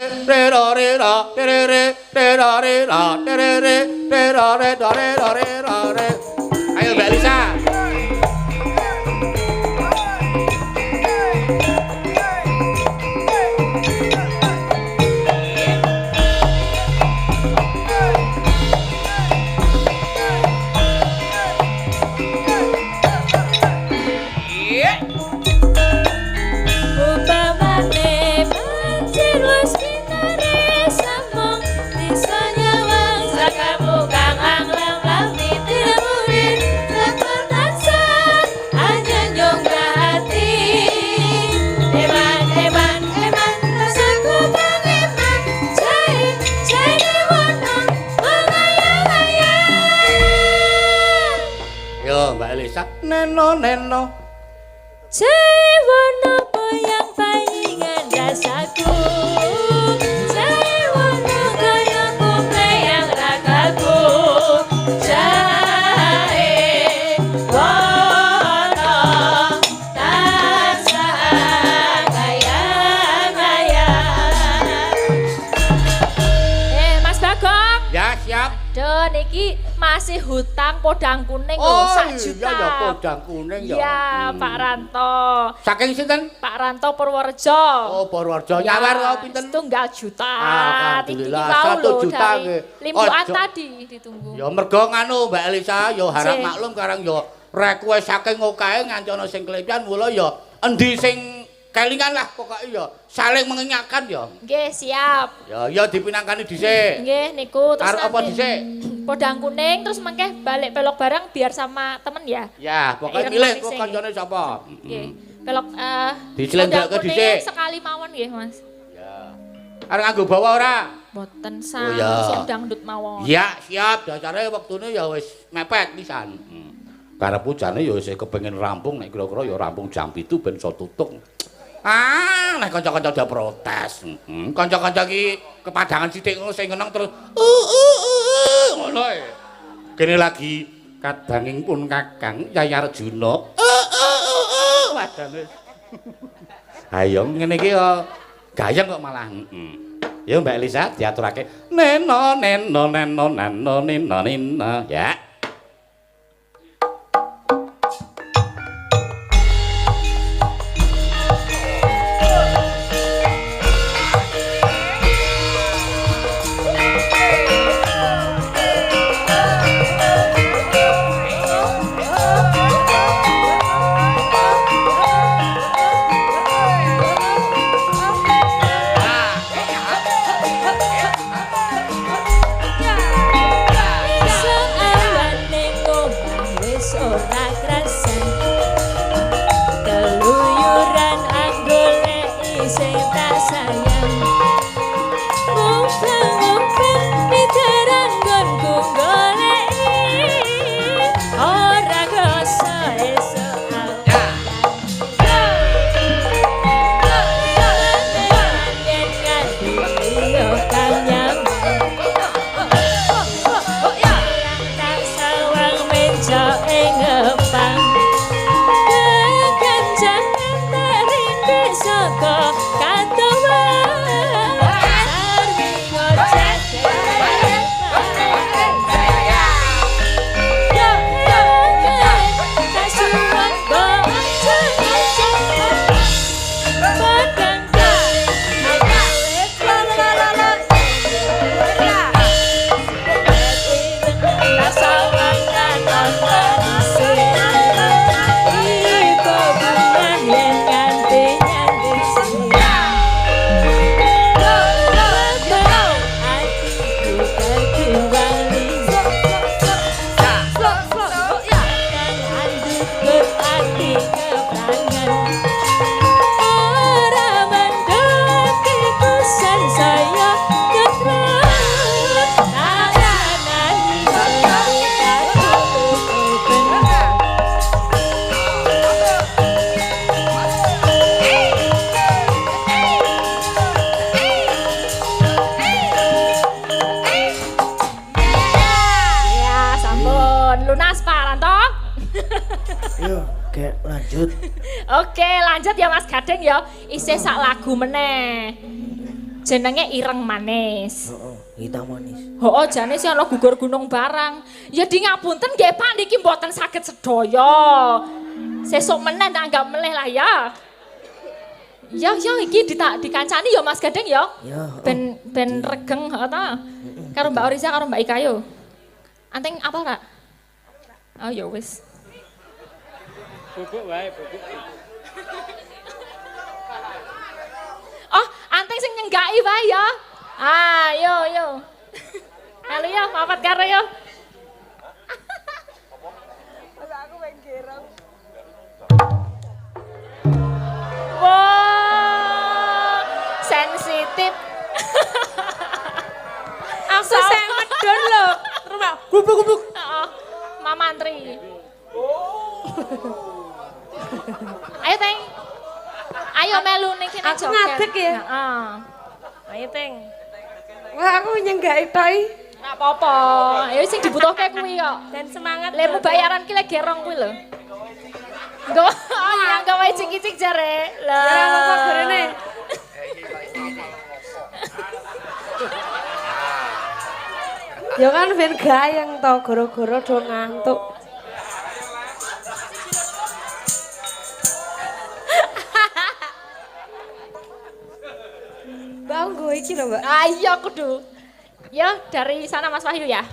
Ayo Mbak Lisa. Neno Cewono boyang palingan rasaku Cewono goyangku playang ragaku Jae wono tansah gayang-gayang Mas Bagong. Ya siap. Duh niki masih hutang podang kuning oh, lho 1 juta. Iya ya podang kuning ya. Iya, Pak Ranto. Saking sinten? Pak Ranto Purworejo. Oh, Purworejo. Nyawar kau pinten? 1 juta. Alhamdulillah 1 juta nggih. Limbukan tadi ditunggu. Ya mergo nganu Mbak Elisa, ya harap maklum karang ya request saking okae nganti ana sing klepian mula ya endi sing kelingan lah pokoke ya saling mengingatkan ya. Nggih, siap. Ya dipinangkani dhisik. Nggih, niku terus arep apa dhisik? Podang kuning terus mengke balik pelok bareng biar sama temen ya. Ya, pokoknya milih kok kancane sapa. Nggih. Pelok dicelenggake dhisik. Sekali mawon nggih, Mas. Ya. Arep nganggo bawa ora? Boten sing dangdut mawon. Ya, siap. Dasare wektune ya wis mepet pisan. Karep ujane ya wis kepengin rampung nek kira-kira ya rampung jam 7 ben iso tutuk. Nek kanca-kanca dia protes. Kanca-kanca iki kepadangan sithik ngono sing ngeneng terus ngono e. Kene lagi kadanging pun Kakang Yayi Arjuna. Wadane. Ayo ngene iki ya gayeng kok malah. Ya Mbak Elisa diaturake. Neno neno neno neno neno neno ya. Oke, lanjut ya Mas Gading ya. Isih sak lagu meneh. jenenge ireng manis. Hitam manis. Oh, jane sih ana gugur gunung barang. Ya di ngapunten nggih Pak niki mboten saged sedaya. Sesuk meneh tak anggap meleh lah ya. Ya iki dikancani ya Mas Gading ya. Ya. Ben regeng heeh ta. Karo Mbak Orisa karo Mbak Ika yo. Anteng apa Kak? Oh ya wis. Bubuk wae, bubuk. Oh, anteng sing nyenggaki wae ya. Ah, yo. Halo ya, papat karo yo. Aku pengen gerong. Wah, sensitif. Aku saya medon lho. Rumah gubuk-gubuk. Heeh. Mamantri. Ayo Teng. Ayo melu ning kene Aku joget. ngadeg ya? Heeh. Ayo Teng. Wah, aku nyenggaki toi. Ora apa-apa. Ayo sing dibutuhke kuwi kok. Dan semangat. Lemu bayaran ki lek gerong kuwi lho. Nggo yang gawe cicik-cicik jare. Lah. Ya apa gorene? Ya kan ben gayeng to goro-goro do ngantuk. Bang gue iki lho, Mbak. Ayo kudu. Ya dari sana Mas Wahyu ya.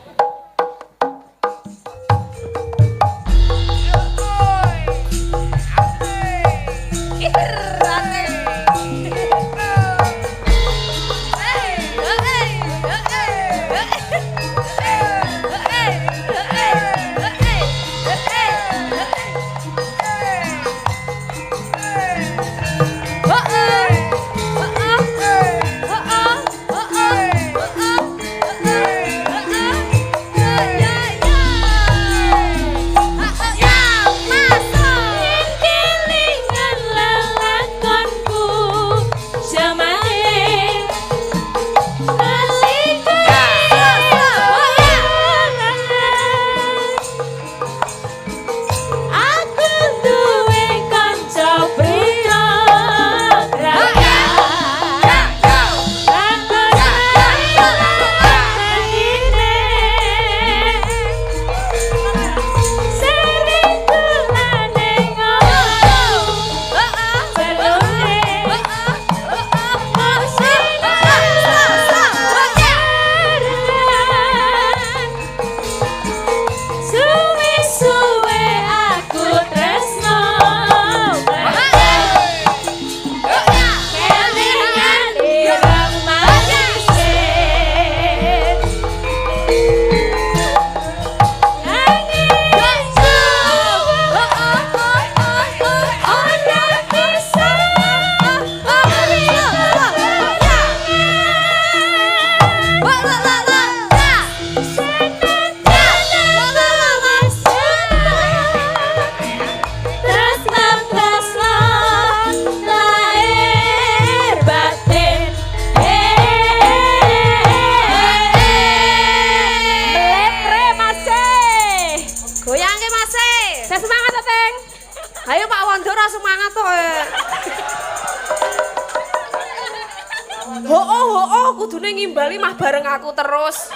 Kudune ngimbali mah bareng aku terus.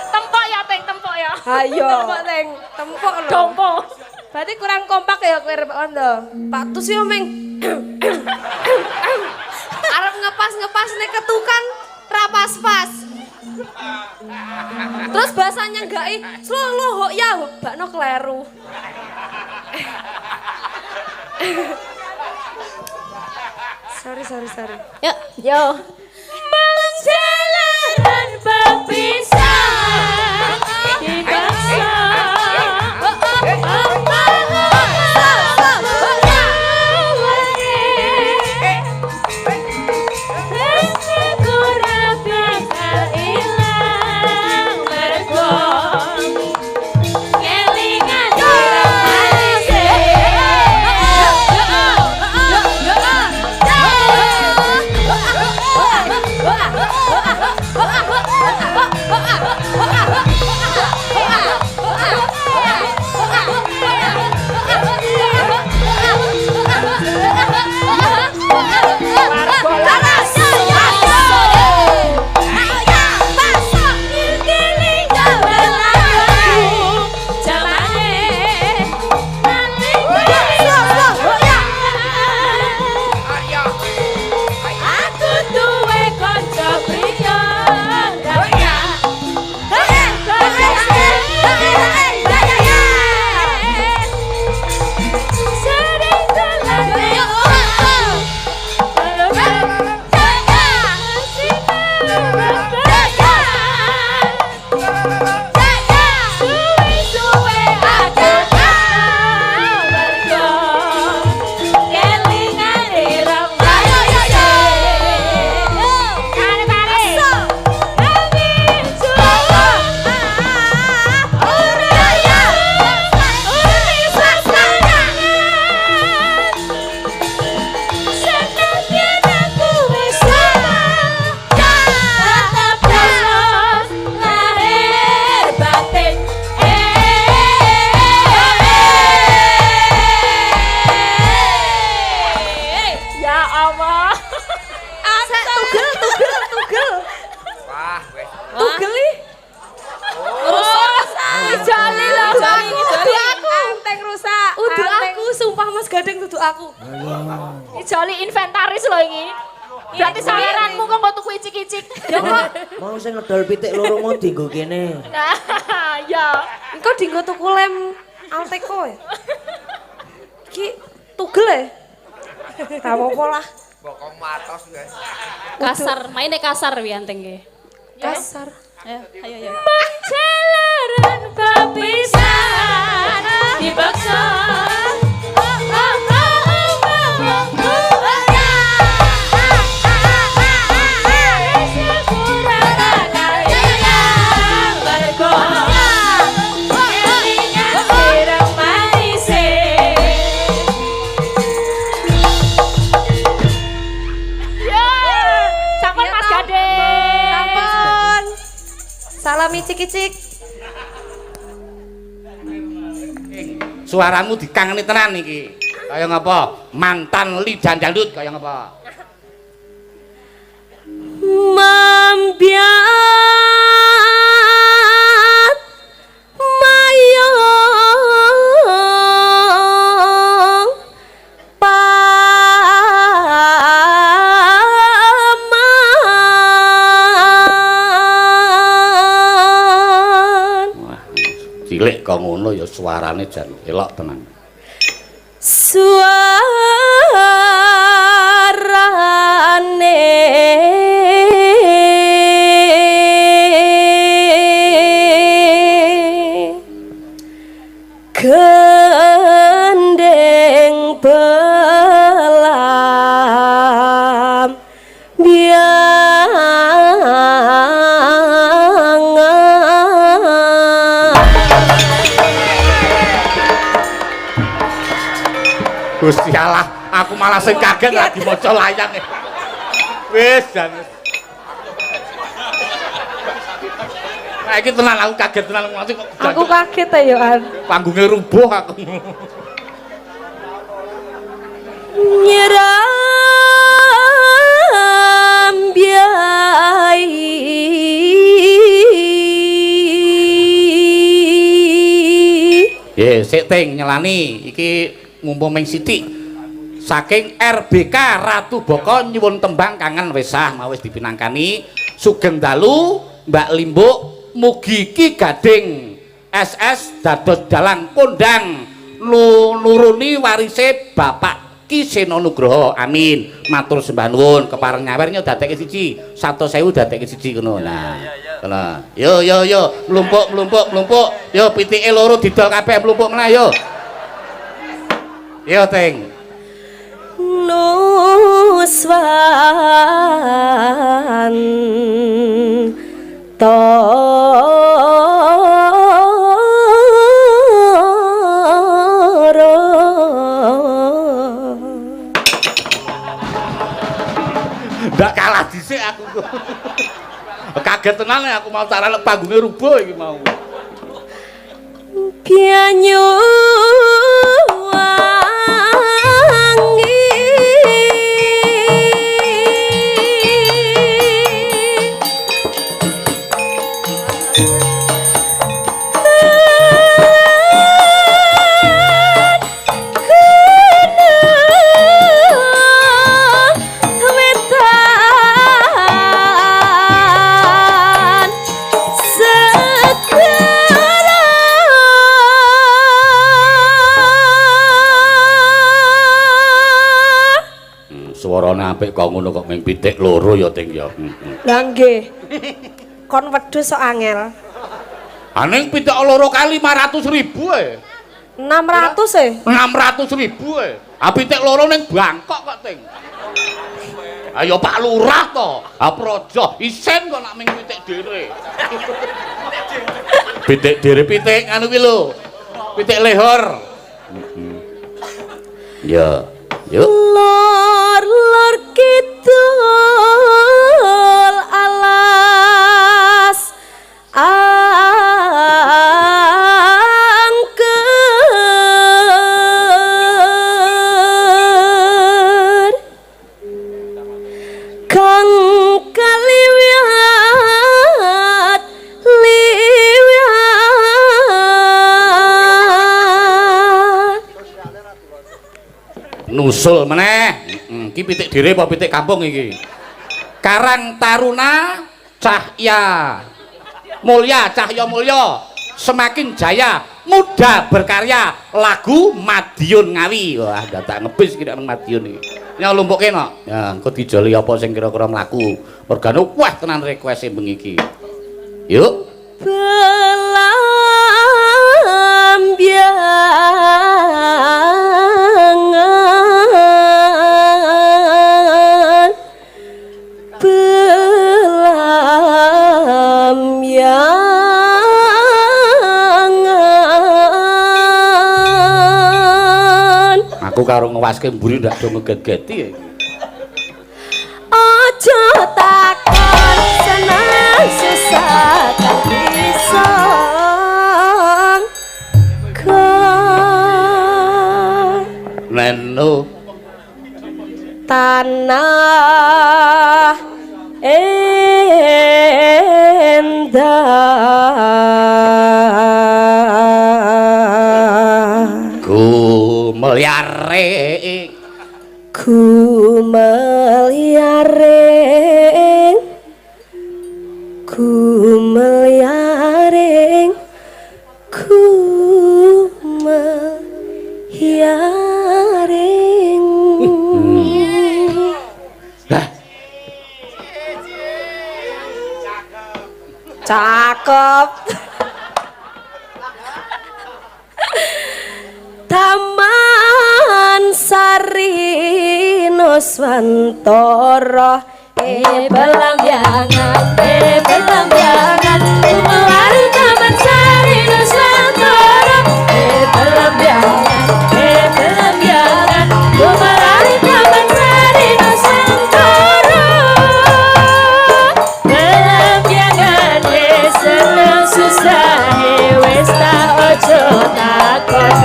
Tempok ya Teng, tempok ya. Ayo. Tempok Teng, tempok lho. Dompo. Berarti kurang kompak ya kowe Pak Ondo. Pak Tus yo ming. Arep ngepas nek ketukan ra pas-pas. Terus bahasanya enggak slow ya bakno kleru. Sorry. Yo. Malang jalanan berpisah dipaksa. aku. Iki joli inventaris lho iki. Berarti saweranmu kok mbok tuku icik-icik. Ya kok Mau sing ngedol pitik loro mau dienggo kene. Nah, ya. engko dienggo tuku lem Alteco ya. Iki tugel ya. Gak apa-apa lah. Bokong matos guys. Kasar, mainnya kasar wianteng nggih. Kasar. Ayo. Menceleran perpisahan dipaksa. Sampun Mas Gading. Sampun. Salam icik-icik. Suaramu dikangeni tenan iki. Kaya ngapa? Mantan lidan dangdut kaya ngapa? Mambiat mayong paman. Wah, cilik kok ngono ya suarane jan elok tenan. Suarane gendeng belam biangan. Gusti Allah, aku malah sing kaget lagi maca layang. Wis jan. Nah, iki tenan aku kaget tenan nganti kok Aku kaget ya Yohan. panggunge rubuh aku. Nyeram biai Ye, sik ting nyelani iki ngumpul ming sithik. Saking RBK Ratu Boko nyuwun tembang kangen wesah mawis dipinangkani sugeng dalu Mbak Limbuk mugi Ki Gading SS dados dalang kondang nuruni warise Bapak Ki Seno Nugroho amin matur sembah nuwun kepareng nyawer nyo dadekke siji 100.000 dadekke siji ngono nah ngono yo mlumpuk yo pitike loro didol kabeh mlumpuk meneh yo ting Nuswan Toro ndak kalah dhisik aku kaget tenan aku mau cara panggunge rubuh iki mau Pianyu suarane apik kok ngono kok ming pitik loro ya ting ya. Lah nggih. Kon wedhus sok angel. Aning pitik loro kali 500.000 e. 600 e. 600.000 e. Ah pitik loro ning Bangkok kok ting. Ayo Pak Lurah to. Ah Projo isen kok nak ming pitik dhere. Pitik dhere pitik anu ki lho. Pitik lehor. Ya. Yuk. Lor kidul alas angker kang kaliwat liwat nusul meneh. Iki pitik dhewe apa pitik kampung iki? Karang Taruna Cahya Mulya, Cahya Mulya, semakin jaya, muda berkarya, lagu Madiun Ngawi. Wah, dadak ngebis iki nek Madiun iki. Ya lumpuke no. Ya, engko dijoli apa sing kira-kira mlaku. Mergane wah tenan request bengi iki. Yuk. Aku karo ngewaske mburi ndak do ngeget-geti. Ojo takon senang susah tak bisa Neno tanah endah meliare cakep Taman Sari Nuswantara belambangan melari Taman Sari Nuswantara belambangan melari Taman Sari Nuswantara belambangan seneng susah wis tak ojo takon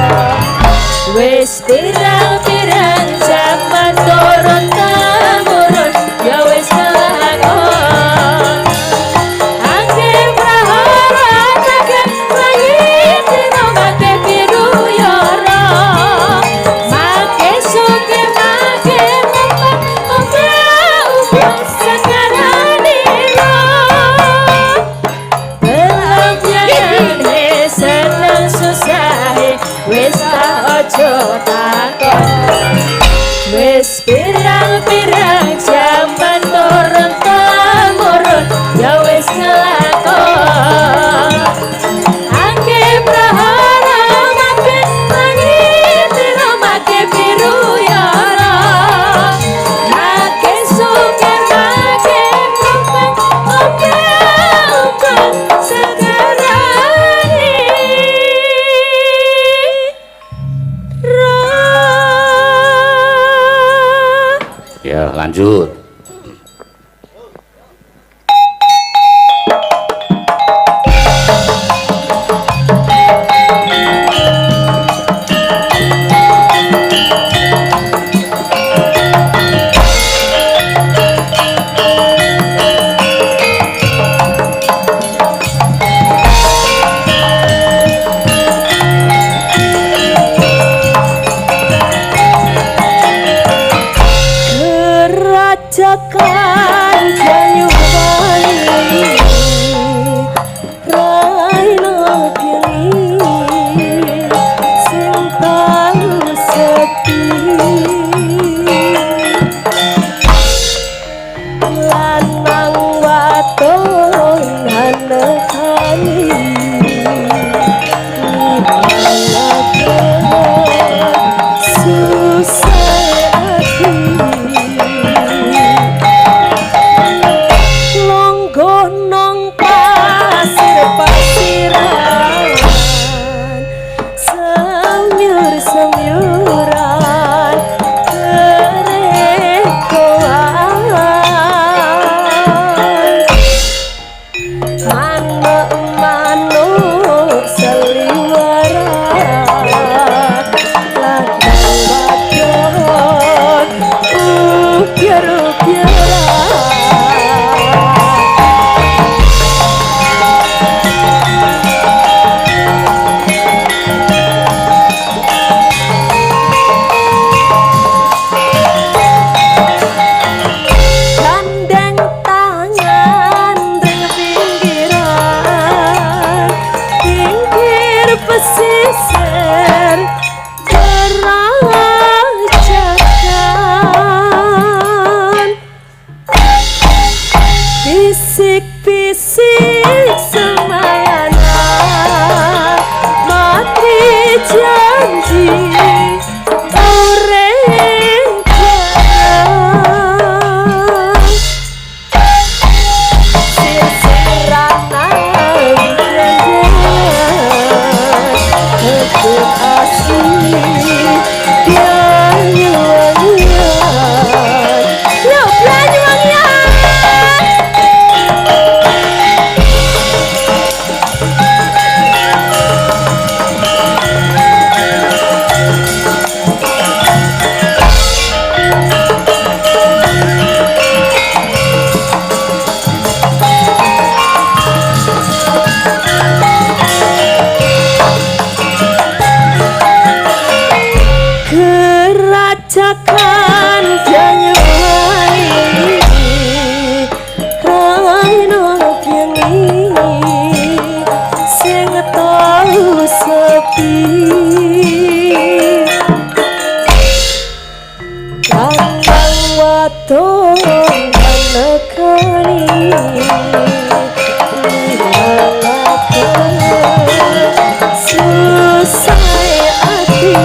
wis pirang-pirang jaman turun temurun ya wis kelakon angge prahara kagem langit dino make biru yara make suke make ngempet umpah sekarang belambangan seneng susah wis tak ojo takon wis pirang-pirang jaman turun temurun ya wis kelakon angge prahara make langit dino make biru yara make suke make ngempet umpah sekarang ya lanjut. Kerajakan Banyuwangi raina geni sing tau sepi lanang wadon hanekani susah hati gonong pasir-pasiran semyur-semyuran kerekoan manuk bisik-bisik semayana mati janji ureng jarang sir-sirana janjian untuk asli Cakan janyuani raino piangi sing tau sepi kang wadon nekani susah ati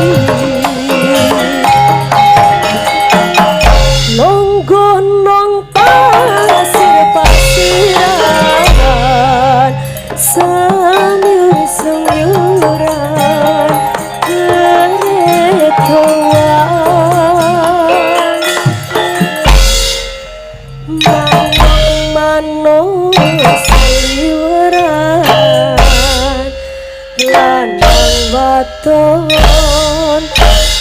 gonong pasir-pasiran samyur-samyuran keretoan manong-manong saliweran lanang wadon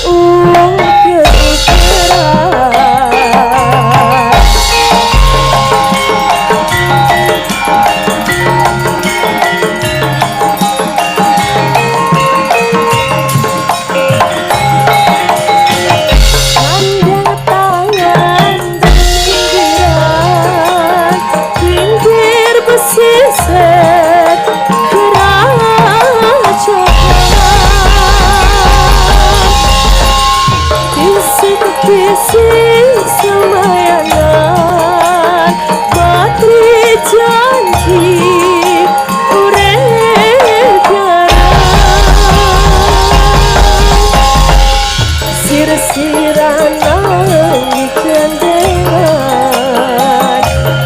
ukir-ukiran bisik semayanan matri janji urip jarang sir-sirana gandengan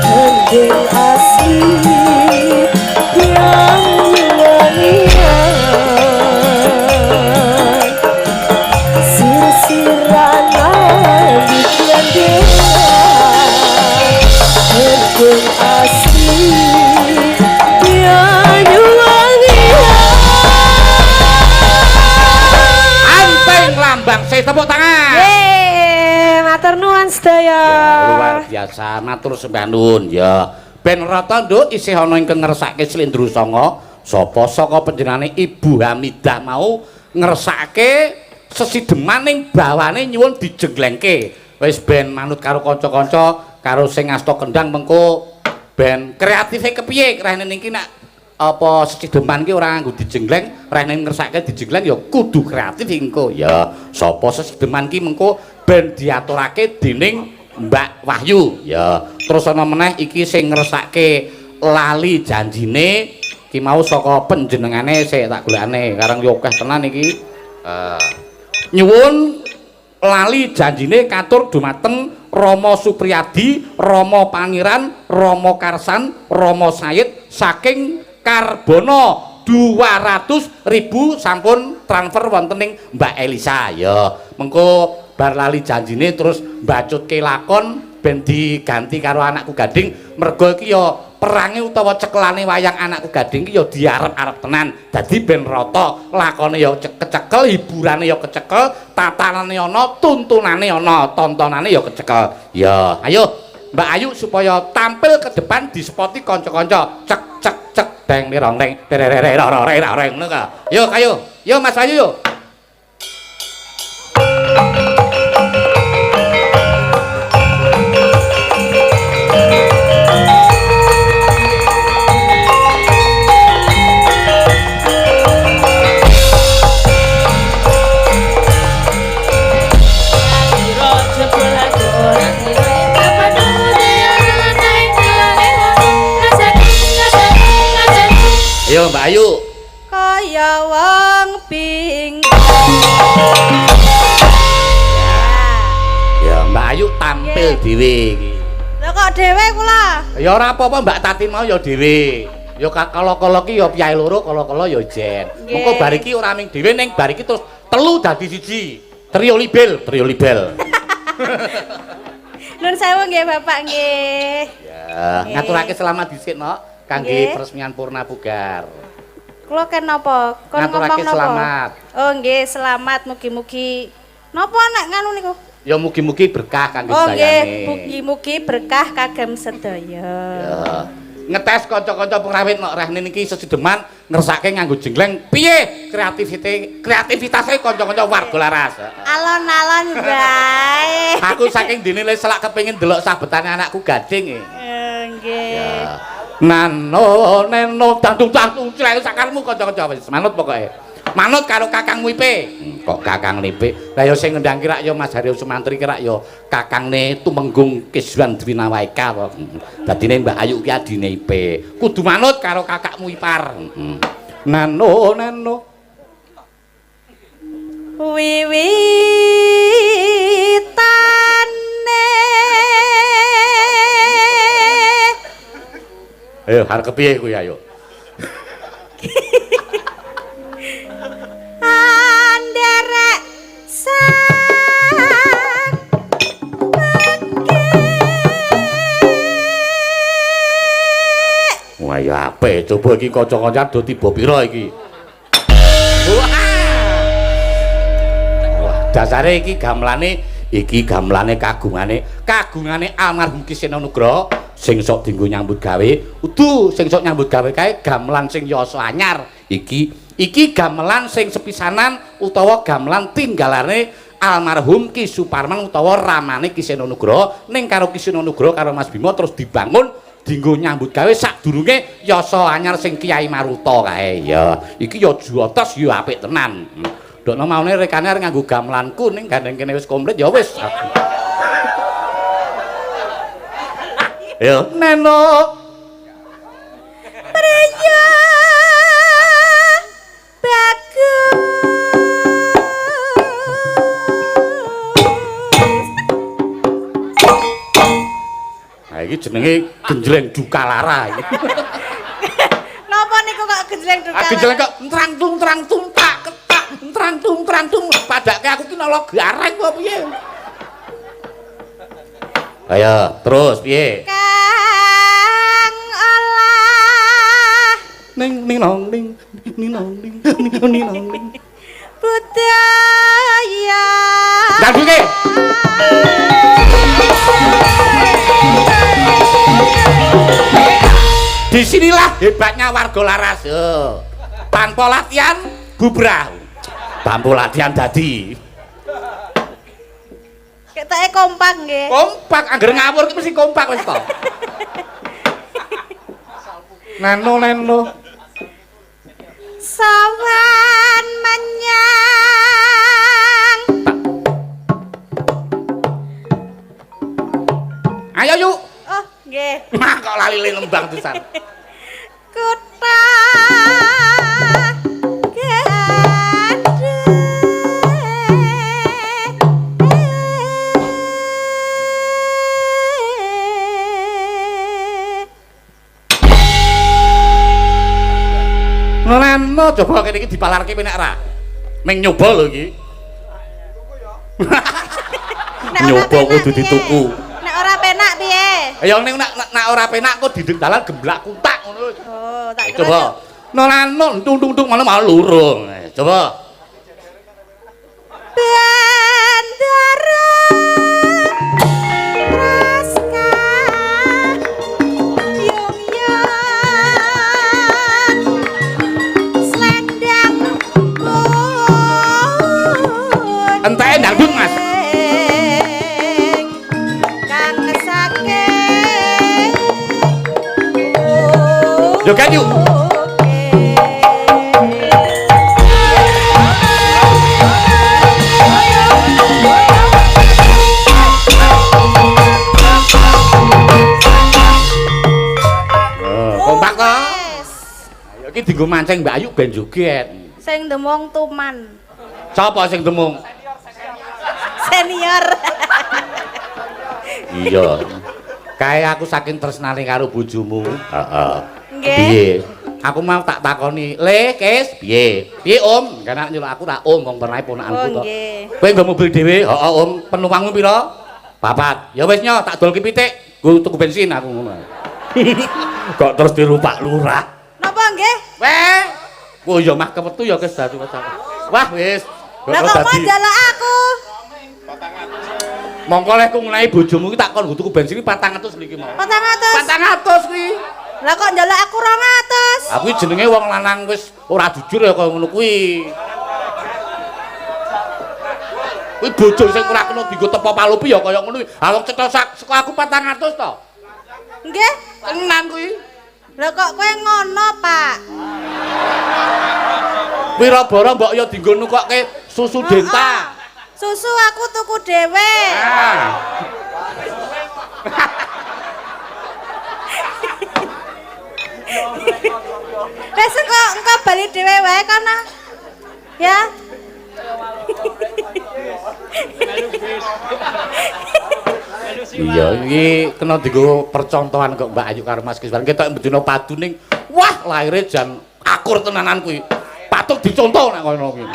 gendeng asli yang wangian sir-sirana gendeng asli Anteng lambang saya tepuk tangan. Matur nuwun sedaya. Luar biasa, matur sembah nuwun ya. Ben rata nduk isih ana ingkang ngersake Slendra Sanga sapa saka panjenengane Ibu Hamidah mau ngersake sesidemaning bawane nyuwun dijenglengke. Wis ben manut karo kanca-kanca karo sing asta kendang mengko ben kreatife kepiye rene niki nak apa sesideman ki ora nganggo dijengleng rene ngersake dijengleng ya kudu kreatif engko ya sapa sesideman ki mengko ben diaturake dening Mbak Wahyu ya terus ana meneh iki sing ngersake lali janjine ki mau saka panjenengane sik tak golekane karang yo akeh tenan iki nyuwun lali janjine katur dumateng Rama Supriyadi, Rama Pangeran, Rama Karsan, Rama Sayid saking Karbana 200.000 sampun transfer wonten ing Mbak Elisa ya. Mengko bar lali janjine terus mbacutke lakon ben diganti karo Anakku Gading. Mergo iki ya perange utawa cekelane wayang Anakku Gading ki ya diarep-arep tenan. Dadi ben rata, lakone ya kecekel, hiburane ya kecekel, tatanane ana, tuntunane ana, tontonane ya kecekel. Ya, ayo Mbak Ayu supaya tampil ke depan dispoti kanca-kanca. Cek cek cek deng mirong deng rerererererereng ngono ka. Yo ayo. Yo Mas Ayu yo. Ayo Mbak Ayu. Kaya wong bingung. Ya Mbak Ayu tampil dhewe iki. Lha kok dhewe kula? Ya ora apa-apa Mbak Tati mau ya dhewe. Ya kala-kala ki ya piyae loro, kala-kala ya jen. Mengko bar iki ora ming dhewe ning bar iki terus telu dadi siji. Trio libel. Nun sewu nggih Bapak nggih. Ya, ngaturake selamat dhisik no kangge peresmian Purna Pugar. Kula ken napa? Kon Ngaturake ngomong napa? selamat. Oh nggih, selamat mugi-mugi. Napa nek nganu niku? Ya mugi-mugi berkah kangge Oh sedayane. nggih, mugi-mugi berkah kagem sedaya. Ya. Ngetes kanca-kanca pengrawit nek rehne niki sesideman ngersake nganggo jengleng piye kreativitasé kanca-kanca warga laras. Alon-alon bae. Aku saking dinilai selak kepengin delok sabetane anakku gading. Nggih. Ya. Nano neno tantung clek sakarmu kanca-kanca wis manut pokoke. Manut karo kakangmu Ipe. Kok kakang Ipe? Lah ya sing ngendang kira ya Mas Haryo Sumantri kira ya kakangne Tumenggung Kiswan Dwinawaika kok. Dadine Mbak Ayu ki adine Ipe. Kudu manut karo kakakmu ipar. Nano. Wiwitane. Ayo arep kepiye kuwi ayo. Anderek Wah ya apik, coba iki kanca-kanca do tiba pira iki. Wah, dasare iki gamelane kagungane almarhum Ki Sena Nugraha sing sok dienggo nyambut gawe. Udu sing sok nyambut gawe kae gamelan sing yasa anyar. Iki gamelan sing sepisanan utawa gamelan tinggalane almarhum Ki Suparman utawa ramane Ki Sena Nugraha ning karo Ki Sena Nugraha karo Mas Bima terus dibangun dienggo nyambut gawe sadurunge yasa anyar sing Kyai Maruta kae. Ya, iki ya juotos ya apik tenan. Dokno maune rekane arep nganggo gamelanku ning gandeng kene wis komplit ya wis. Ya, Neno. Priya bagus. Nah iki jenenge genjleng dukalara iki. Napa niku kok genjleng duka? Genjleng kok trang-tung tak ketak trang-tung padake aku ki nolo gareng kok piye. Ayo, terus piye? Kang Allah Ning nong ning budaya. Danduke. Disinilah hebatnya warga laras. Tanpa latihan bubrah. Tanpa latihan dadi. Ketoke kompak nggih. Kompak angger ngawur ki mesti kompak wis to. Neno. Sawan menyang. Ayo yuk. Oh, nggih. Mah kok lali lembang pisan. Kutha Neno coba kene iki dipalarke penek ra. Ming nyoba lho iki. Nyoba kudu dituku. Nek ora penak piye? Ya ning nek ora penak kok didek dalan gemblak kutak ngono. Oh, tak kira. Coba. Neno tung malah lurung. Coba. Bandara Raska Yongyan Slendang Enteke dangdut Mas. Kang saking Yo kan yuk. Iki dienggo mancing Mbak Ayu ben joget. Sing demong tuman. Sapa sing demung? Senior. Iya. Kae aku saking tresnane karo bojomu. Heeh. Nggih. Piye? Aku mau tak takoni, "Le, Kis, piye?" "Piye, Om?" Karena nyuruh aku tak Om wong pernah ponakanku to. Nggih. Kowe nggo mobil dhewe? Heeh, Om. Penumpangmu pira? 4. Ya wis nyo, tak dolki pitik. Nggo tuku bensin aku ngono. Kok terus dirupak lurah. Napa nggih? Weh. Oh ya mah kemetu ya Kis dadi Mas. Wah, wis. Lah kok mau njaluk aku? Mongko lek ku ngenahi bojomu ki tak kon tuku bensin 400 niki mau. 400. 400 kuwi. Lah kok njaluk aku 200? Aku jenenge wong lanang wis ora jujur ya kaya ngono kuwi. Kuwi bojo sing ora kena dienggo tepo palupi ya kaya ngono kuwi. Ha wong cetha saka aku 400 to. Nggih. Tenan kuwi. Lah kok kowe ngono, Pak? Wira-bara mbok ya dienggo nukokke susu Denta. Susu aku tuku dhewe. Ah. Wes engko bali dhewe wae kana. Ya. Iya, iki kena dienggo percontohan kok Mbak Ayu karo Mas Kiswan. Ketok mbedina padu ning wah lahire jan akur tenanan kuwi. Patut dicontoh nek kono kuwi.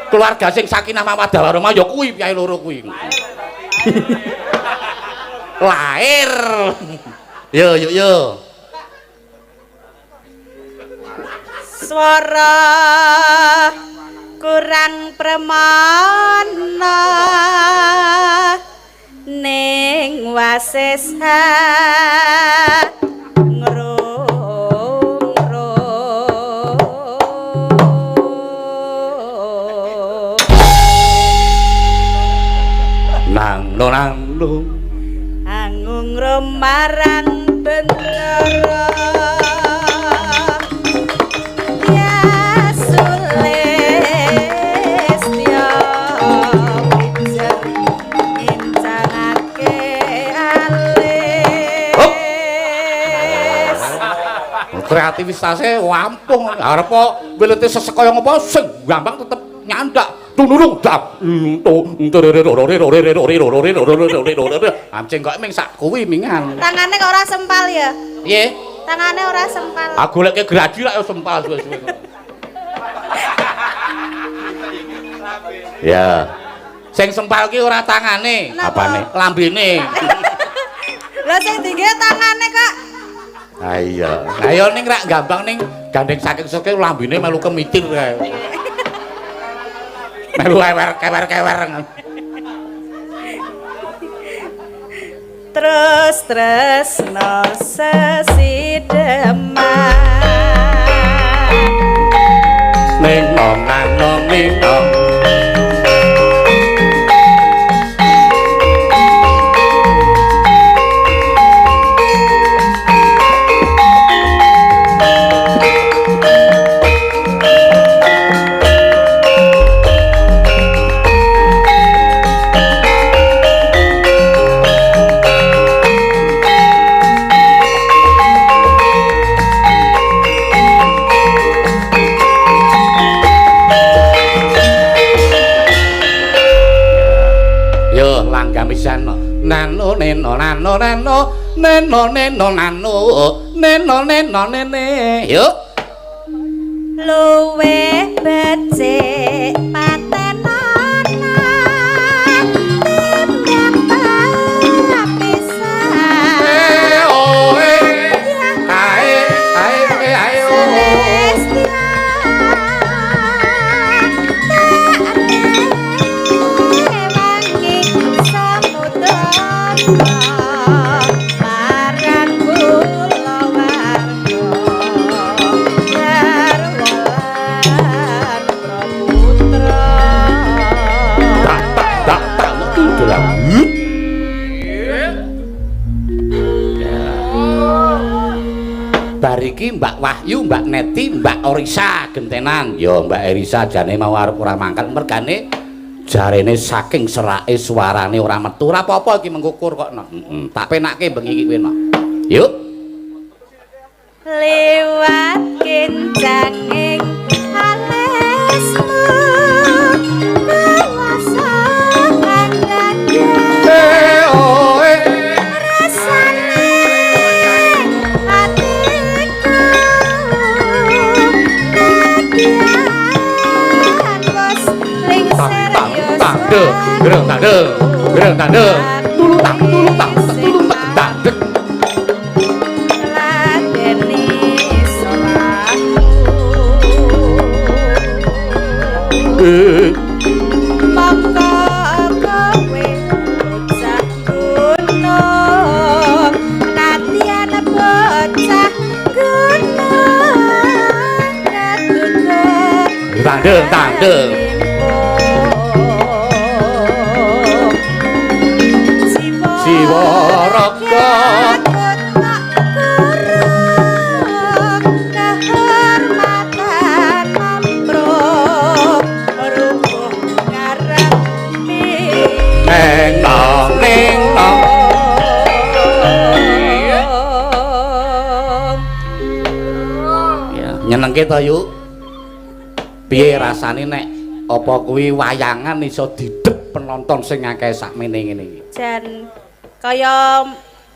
Keluarga sing sakinah mawaddah warahmah ya kuwi piye loro kuwi. Lahir. Yo yo yo. Swara kurang premana ning wasesa Nang angung romarang bendera ya sulestya wijar incangake alis kreativitasnya wampung arep welete sesek kaya ngopo sing gampang tetep nyandak tunurung dap amcing kok ming sak kuwi mingan tangane kok ora sempal ya piye tangane ora sempal aku goleke gradi lak sempal suwe-suwe ya sing sempal ki ora tangane apane lambene lha sing dingge tangane kok iya ayo ning rak gampang ning gandeng saking soke lambene melu kemitir kae melu kewer terus no sesideman ning nong ning nong neno nene yuk luwe becik patenan timbang pisan oe ae bariki Mbak Wahyu, Mbak Neti, Mbak Orisa gentenan. Ya Mbak Orisa jane mau arep ora mangkat mergane jarene saking serake suarane ora metu. Ora apa-apa iki mengkukur kok. Tak penakke bengi iki kowe. Yuk. Liwat kinca gereng tandeng gereng tandeng tulutang tulutang tulutang tandeng ladeni solahu mongko kowe bocah gunung latihan bocah gunung tandeng tandeng Siwa raga kehormatan mampruk rubuh ngarepi neng nong neng nong ya nyenengke to yuk piye rasane nek apa kuwi wayangan iso didep penonton sing akeh sakmene ngene iki jan kaya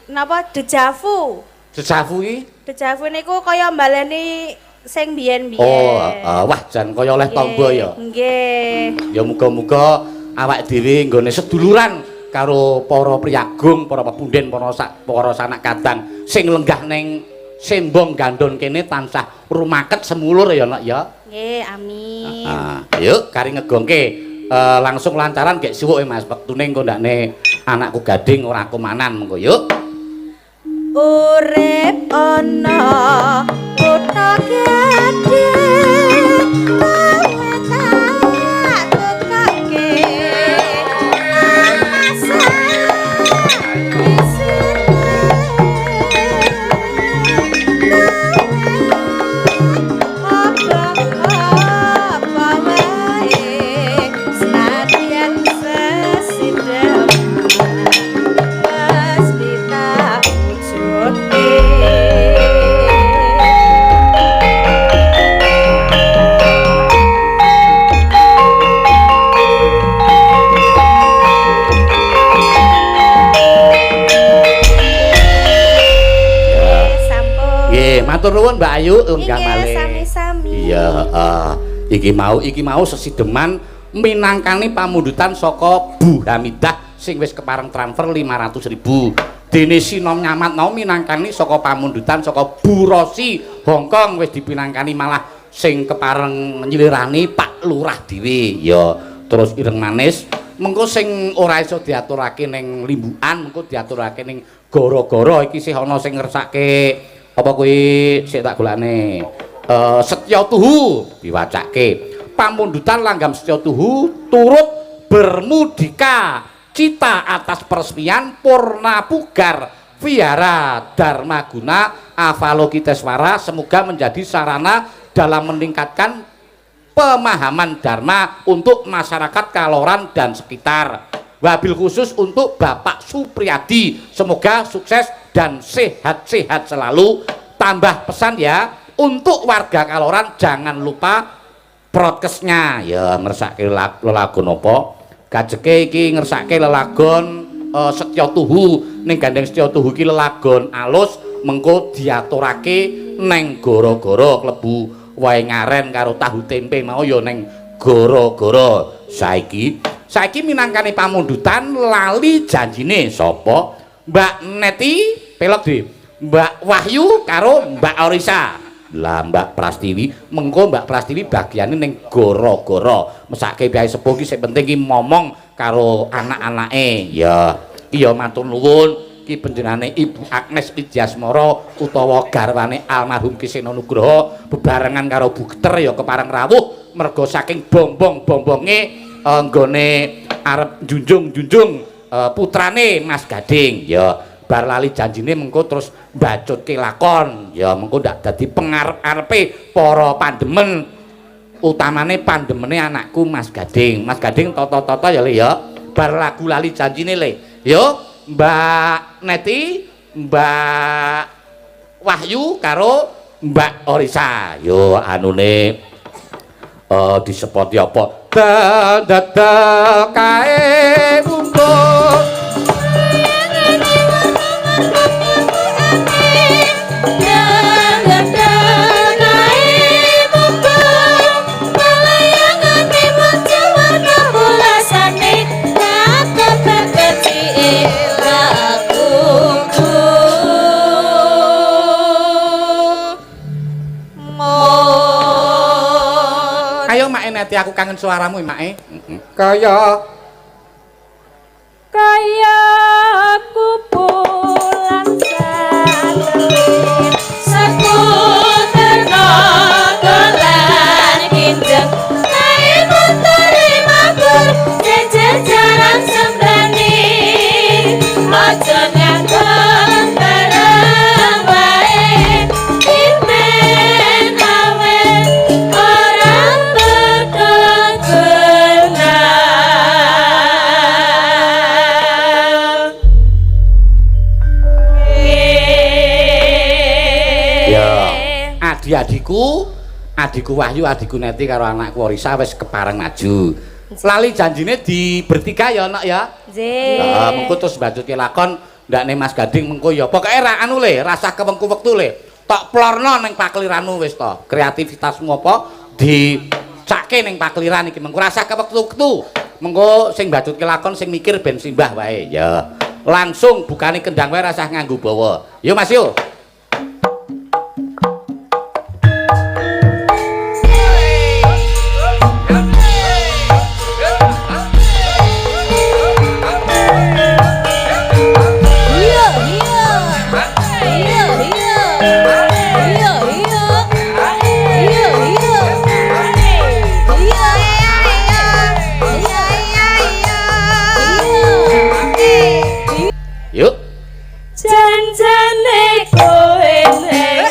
napa dejavu Dejavu iki dejavu niku kaya mbaleni sing biyen-biyen wah jan kaya oleh tangga ya nggih ya muga-muga awak dhewe nggone seduluran karo para priyagung para pepunden para sanak kadang sing lenggah ning sembong gandon kene tansah rumaket semulur ya nak ya nggih amin yuk kari ngegongke langsung lancaran gek siwuk Mas wektune engko ndakne anakku gading ora kumanan mengko yuk urip ana kutha gedhe matur nuwun Mbak Ayu unggah malih. Sami-sami. Iya, iki mau sesideman minangkani pamundutan saka Bu Hamidah sing wis kepareng transfer 500.000. Dene Sinom Nyamatno minangkani saka pamundutan saka Bu Rosi Hongkong wis dipinangkani malah sing kepareng nyilirani Pak Lurah dhewe. Ya, terus ireng manis mengko sing ora iso diaturake ning Limbukan mengko diaturake ning Goro-goro iki sih ana sing ngersake apa kuwi sik tak golane Setya Tuhu diwacake pamundutan langgam Setya Tuhu turut bermudika cita atas peresmian Purna Pugar Vihara Dharmaguna Avalokiteswara semoga menjadi sarana dalam meningkatkan pemahaman Dharma untuk masyarakat Kaloran dan sekitar. Wabil khusus untuk Bapak Supriyadi semoga sukses dan sehat-sehat selalu. Tambah pesan ya untuk warga Kaloran jangan lupa prokesnya ya ngersake lelagon apa kajeke iki ngersake lelagon Setya Tuhu ning gandeng Setya Tuhu iki lelagon alus mengko diaturake neng Goro-goro klebu wae ngaren karo tahu tempe mau ya neng Goro-goro saiki minangkane pamundutan lali janjine sapa Mbak Neti pelok di Mbak Wahyu karo Mbak Orisa lah Mbak Prastiwi mengko Mbak Prastiwi bagiane ning Goro-goro mesake piye sepuh ki sing penting ki momong karo anak-anake ya iki ya matur nuwun iki panjenengane Ibu Agnes Widyasmara utawa garwane almarhum Ki Sena Nugroho bebarengan karo Bu Geter ya kepareng rawuh merga saking bombong-bombonge nggone arep junjung putrane Mas Gading ya bar lali janjine mengko terus mbacutke lakon ya mengko ndak dadi pengarep-arepe para pandemen utamane pandemene anakku Mas Gading toto-toto ya Le ya bar lagu lali janjine Le yo Mbak Neti Mbak Wahyu karo Mbak Orisa yo anune disepoti apa dadal kae bumbung Neti aku kangen suaramu Mak. Kaya aku pulang saleh sekuter dolan kinjeng naik menteri makur jajaran sembrani aja nyangkut bareng wae imen awe orang betul adikku Wahyu, adikku Neti karo anakku Orisa wis kepareng maju. Lali janjine di bertiga ya nak ya. Nggih. Heeh, mengko terus mbajuke lakon ndakne Mas Gading mengko ya. Pokoke ra anu le, rasah kewengku wektu le. Tok plorno ning pakliranmu wis to. Kreativitasmu apa dicake ning pakliran iki mengko rasah kewektu-wektu. Mengko sing mbajutke lakon sing mikir ben simbah wae ya. Langsung bukane kendang wae rasah nganggo bawa. Yo Mas yo. Yuk. Janjane kowe nek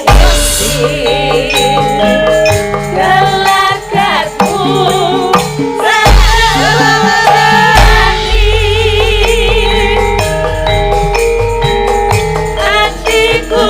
gelagatmu atiku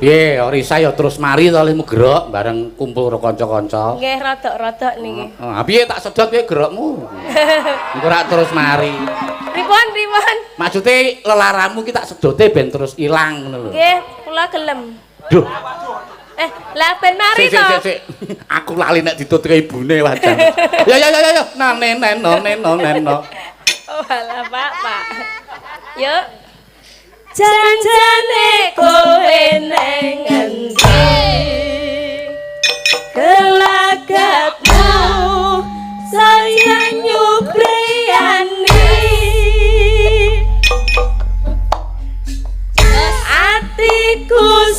Piye Orisa ya terus mari to lemu gerok bareng kumpul karo kanca-kanca. Nggih rodok-rodok niki. Heeh, piye tak sedot piye gerokmu? Engko rak terus mari. Pripun pripun? Maksude lelaramu ki tak sedote ben terus ilang ngono lho. Nggih, kula gelem. Duh. Lah ben mari to. Sik. Aku lali nek ditutuke ibune wajan. Ya. Neno. Oh alah Pak. Yuk. Janjane kowe neng endi gelagatmu sayang nyubriyani atiku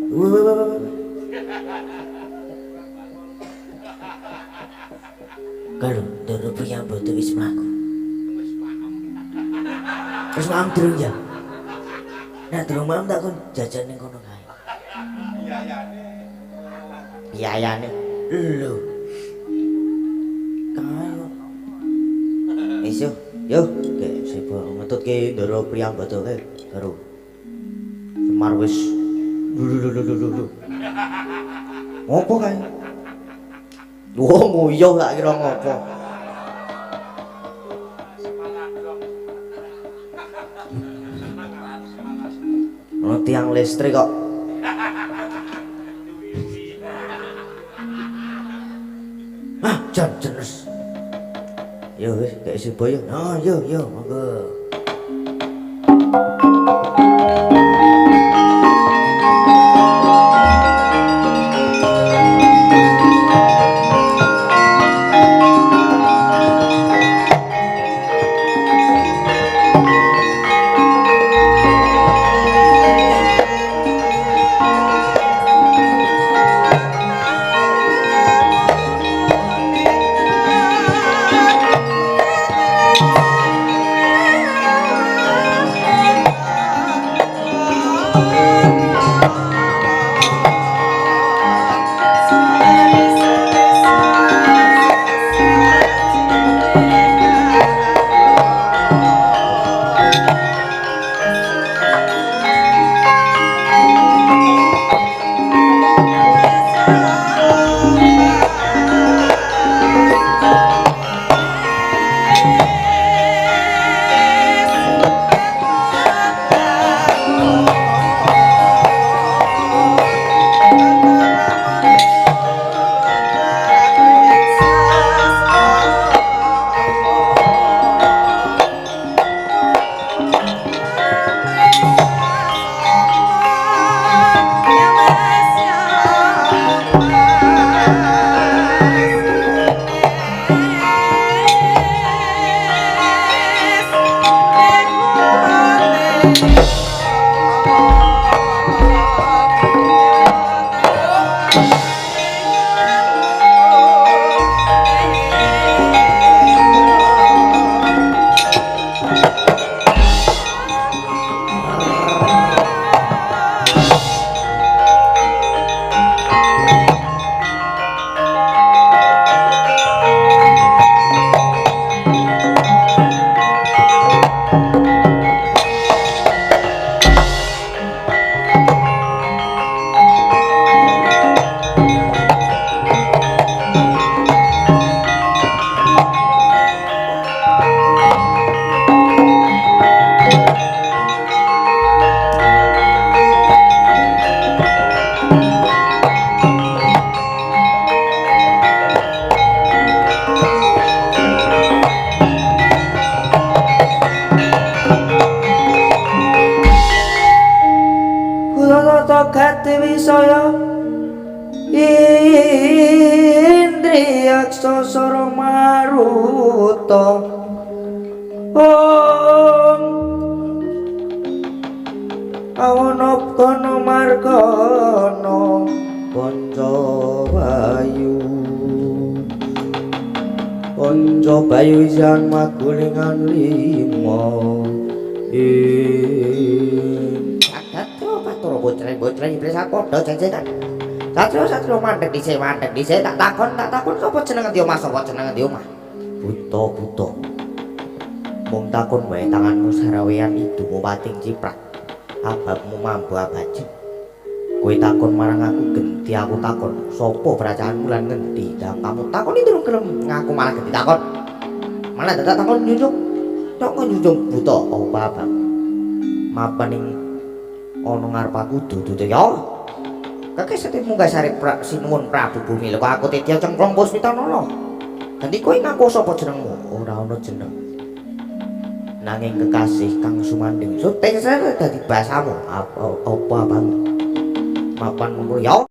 Kalau Ndara Priyambada wis mlaku. Wis maem durung ya. Nah, durung maem tak kon jajan ning kono kae. Biayane. Lho. Kayo. Yo, kek sebo ngetutke Ndara Priyambada kae karo Semar wis lho. Ngopo kae? Wah, nguyuh gak kira ngopo. Ono tiang listrik kok. Ah, jan jenes. Yo wis gak isi boyo. Oh, yo monggo. Wisaya Indriyaksa Sara Maruta Om Awanapana Margana Pancabayu Jan Magulingan 5 bocah iblis padha janjenan. Satrio mandhek dhisik tak takon sapa jeneng endi omah sapa jeneng endi omah. Buta. Mung takon wae tanganmu sarawean idumu pating ciprat. Ababmu mambu abaji. Kowe takon marang aku genti aku takon sapa bracaanmu lan ngendi. Lah kamu takon itu gelem ngaku malah genti takon. Malah dadak takon nyucuk. Tok nyucuk buta apa abang. Mapan ing ana ngarep aku dudu ya. Kakek munggah sare sinuwun Prabu Bumi lho kok aku Tidya Cengklong Puspitanala. Ganti kowe ngaku sapa jenengmu? Ora ana jeneng. Nanging kekasih kang sumanding suting sare dadi basamu. Apa abang? Mapan monggo ya.